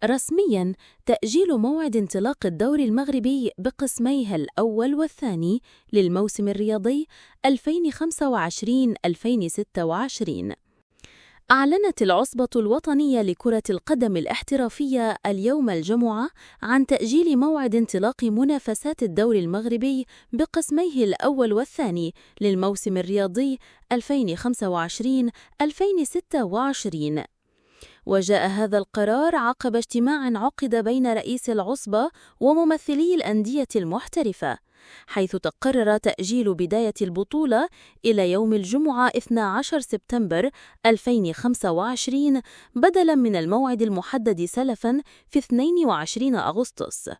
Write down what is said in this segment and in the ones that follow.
رسمياً، تأجيل موعد انطلاق الدوري المغربي بقسميه الأول والثاني للموسم الرياضي 2025-2026. أعلنت العصبة الوطنية لكرة القدم الاحترافية اليوم الجمعة عن تأجيل موعد انطلاق منافسات الدوري المغربي بقسميه الأول والثاني للموسم الرياضي 2025-2026. وجاء هذا القرار عقب اجتماع عقد بين رئيس العصبة وممثلي الأندية المحترفة، حيث تقرر تأجيل بداية البطولة إلى يوم الجمعة 12 سبتمبر 2025 بدلاً من الموعد المحدد سلفاً في 22 أغسطس.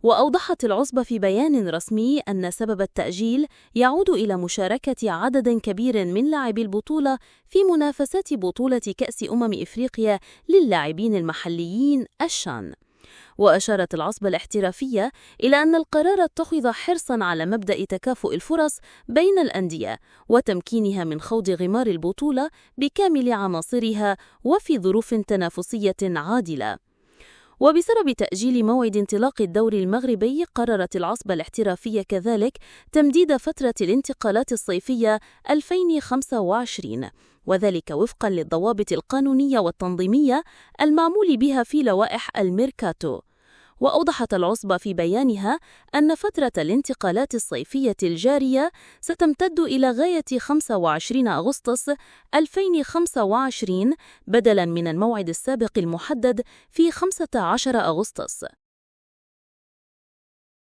وأوضحت العصبة في بيان رسمي أن سبب التأجيل يعود إلى مشاركة عدد كبير من لاعبي البطولة في منافسات بطولة كأس إفريقيا للاعبين المحليين الشان. وأشارت العصبة الاحترافية إلى أن القرار اتخذ حرصاً على مبدأ تكافؤ الفرص بين الأندية وتمكينها من خوض غمار البطولة بكامل عناصرها وفي ظروف تنافسية عادلة. وبسبب تأجيل موعد انطلاق الدوري المغربي، قررت العصبة الاحترافية كذلك تمديد فترة الانتقالات الصيفية 2025، وذلك وفقاً للضوابط القانونية والتنظيمية المعمول بها في لوائح الميركاتو. وأوضحت العصبة في بيانها أن فترة الانتقالات الصيفية الجارية ستمتد إلى غاية 25 أغسطس 2025 بدلاً من الموعد السابق المحدد في 15 أغسطس.